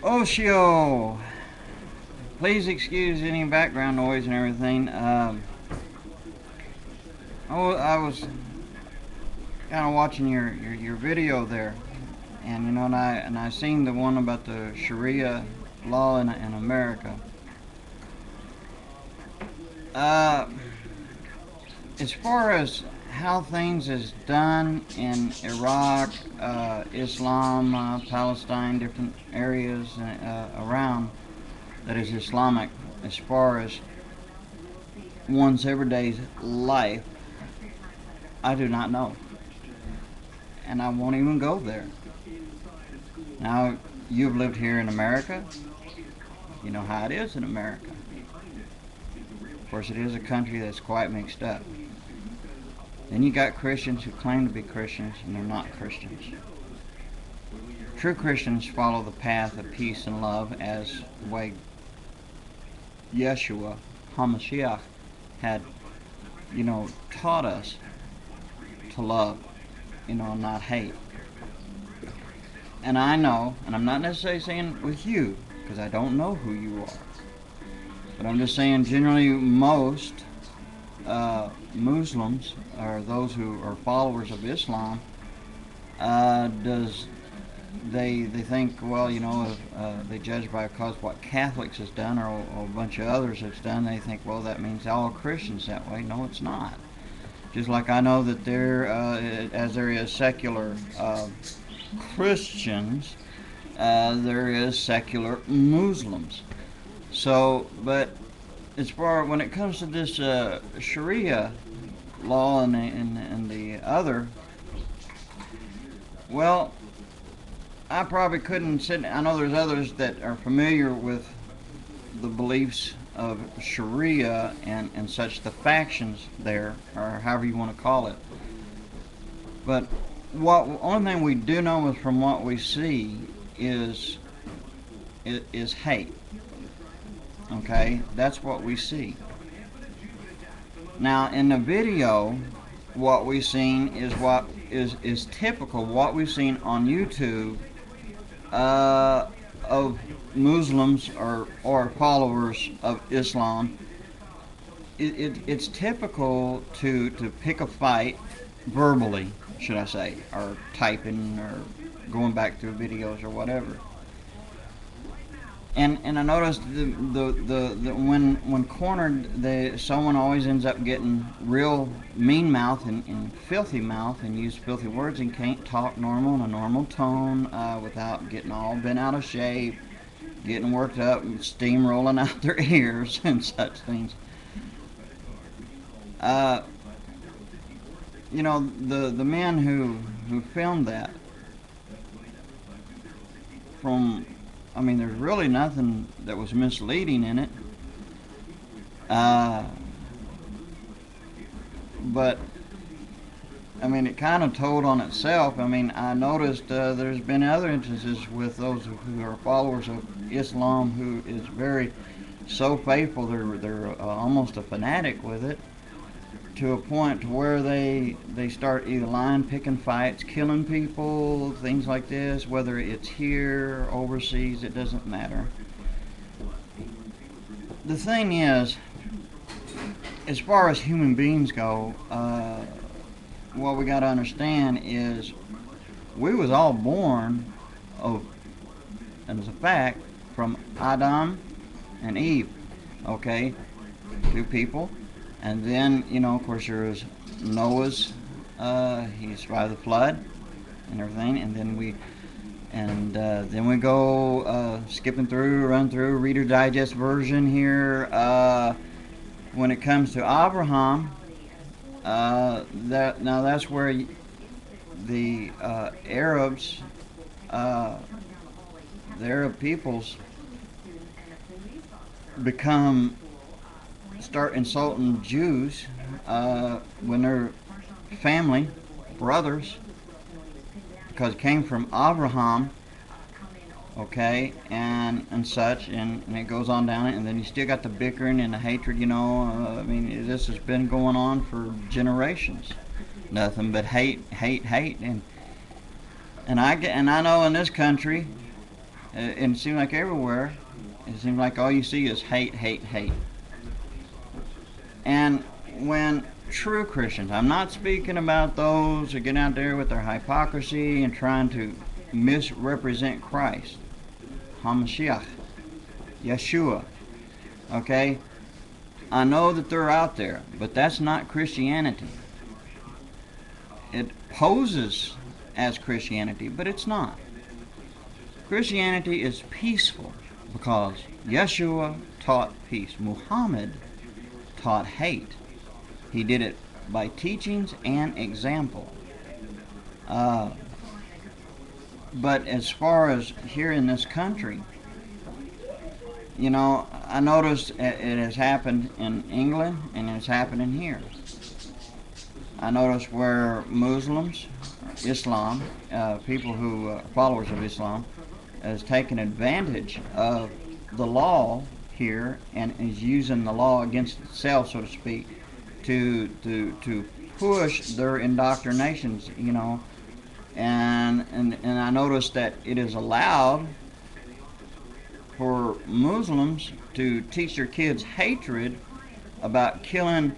Oshio, please excuse any background noise and everything. I was kind of watching your video there, and I seen the one about the Sharia law in America. Uh, as far as how things is done in Iraq, Islam, Palestine, different areas around that is Islamic, as far as one's everyday life, I do not know, and I won't even go there. Now, you've lived here in America. You know how it is in America. Of course, it is a country that's quite mixed up. Then you got Christians who claim to be Christians and they're not Christians. True Christians follow the path of peace and love as the way Yeshua HaMashiach had, taught us to love, not hate. And I know, and I'm not necessarily saying with you, because I don't know who you are, but I'm just saying generally most Muslims, or those who are followers of Islam, they think, well, if they judge by because what Catholics has done or a bunch of others has done, they think, well, that means all Christians that way. No, it's not. Just like I know that as there is secular Christians, there is secular Muslims. So, but as far when it comes to this Sharia law and the other, well, I probably couldn't sit. I know there's others that are familiar with the beliefs of Sharia and such, the factions there, or however you want to call it. But only thing we do know is from what we see is hate. Okay, that's what we see. Now in the video, what we've seen is what is typical. What we've seen on YouTube of Muslims or followers of Islam. It's typical to pick a fight verbally, should I say, or typing or going back through videos or whatever. And I noticed the when cornered, someone always ends up getting real mean mouth and filthy mouth and use filthy words and can't talk normal in a normal tone without getting all bent out of shape, getting worked up, and steam rolling out their ears and such things. The man who filmed that, there's really nothing that was misleading in it. But it kind of told on itself. I noticed there's been other instances with those who are followers of Islam who is very so faithful they're almost a fanatic with it, to a point to where they start either lying, picking fights, killing people, things like this. Whether it's here or overseas, it doesn't matter. The thing is, as far as human beings go, what we got to understand is we was all born and as a fact, from Adam and Eve. Okay, two people. And then, of course, there was Noah's, he survived the flood and everything, and then we go run through Reader Digest version here. When it comes to Abraham, that's where the Arabs, the Arab peoples start insulting Jews when they're family, brothers, because it came from Abraham, okay, and such, and it goes on down it, and then you still got the bickering and the hatred, this has been going on for generations. Nothing but hate, and I know in this country, And it seems like everywhere, it seems like all you see is hate, hate, hate. And when true Christians, I'm not speaking about those who get out there with their hypocrisy and trying to misrepresent Christ, Hamashiach, Yeshua, okay? I know that they're out there, but that's not Christianity. It poses as Christianity, but it's not. Christianity is peaceful because Yeshua taught peace. Muhammad taught hate. He did it by teachings and example. But as far as here in this country, you know, I noticed it has happened in England and it's happening here. I noticed where Muslims, Islam, people who are followers of Islam, has taken advantage of the law here and is using the law against itself, so to speak, to push their indoctrinations, you know. And I noticed that it is allowed for Muslims to teach their kids hatred about killing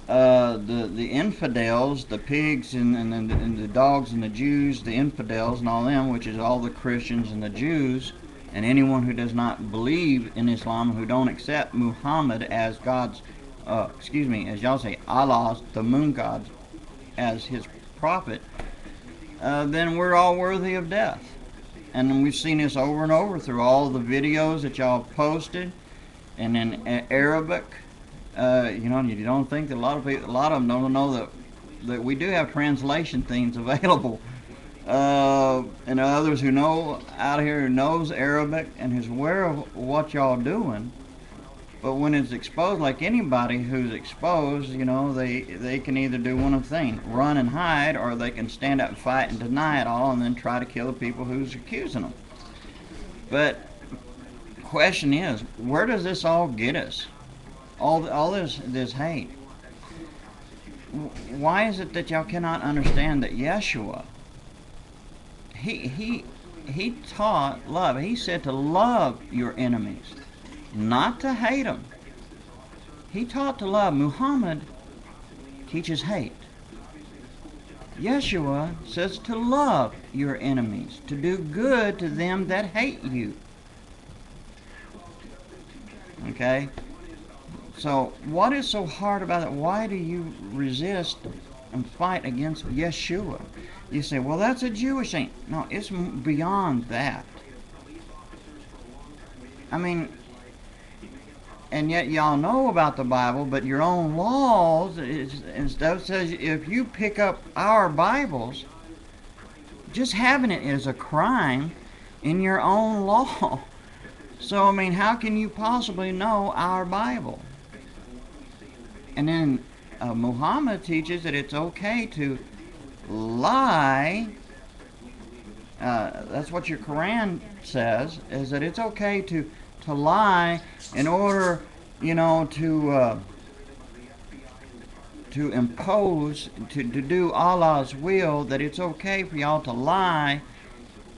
the infidels, the pigs and the dogs and the Jews, the infidels and all them, which is all the Christians and the Jews, and anyone who does not believe in Islam, who don't accept Muhammad as God's, as y'all say, Allah's, the moon god, as his prophet, then we're all worthy of death. And we've seen this over and over through all the videos that y'all posted, and in Arabic. You know, you don't think that a lot of them don't know that we do have translation things available. And others who know out here who knows Arabic and is aware of what y'all doing. But when it's exposed, like anybody who's exposed, you know, they can either do one of things, run and hide, or they can stand up and fight and deny it all and then try to kill the people who's accusing them. But the question is, where does this all get us? All this hate. Why is it that y'all cannot understand that Yeshua, he taught love. He said to love your enemies, not to hate them. He taught to love. Muhammad teaches hate. Yeshua says to love your enemies, to do good to them that hate you. Okay? So what is so hard about it? Why do you resist and fight against Yeshua? You say, well, that's a Jewish thing. No, it's beyond that. I mean, and yet y'all know about the Bible, but your own laws, instead says if you pick up our Bibles, just having it is a crime in your own law. So, I mean, how can you possibly know our Bible? And then Muhammad teaches that it's okay to lie. That's what your Quran says, is that it's okay to lie in order, you know, to impose, to do Allah's will, that it's okay for y'all to lie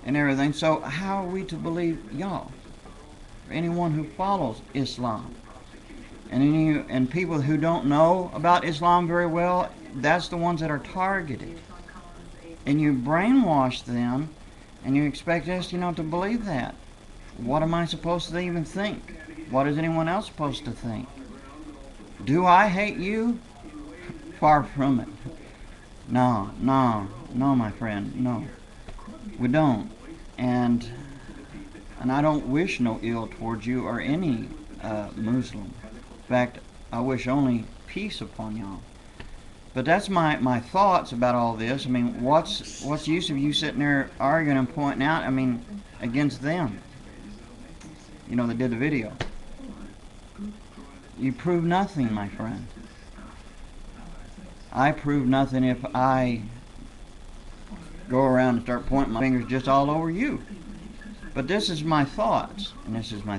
and everything. So how are we to believe y'all? Or anyone who follows Islam? And people who don't know about Islam very well, that's the ones that are targeted. And you brainwash them, and you expect us, you know, to believe that. What am I supposed to even think? What is anyone else supposed to think? Do I hate you? Far from it. No, my friend, no. We don't. And I don't wish no ill towards you or any Muslim. In fact, I wish only peace upon y'all. But that's my thoughts about all this. I mean, what's the use of you sitting there arguing and pointing out, I mean, against them? You know, that did the video. You prove nothing, my friend. I prove nothing if I go around and start pointing my fingers just all over you. But this is my thoughts, and this is my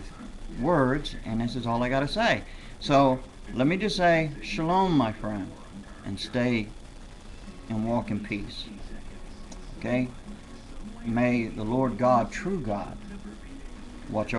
words, and this is all I got to say. So let me just say, shalom, my friend, and stay and walk in peace. Okay? May the Lord God, true God, watch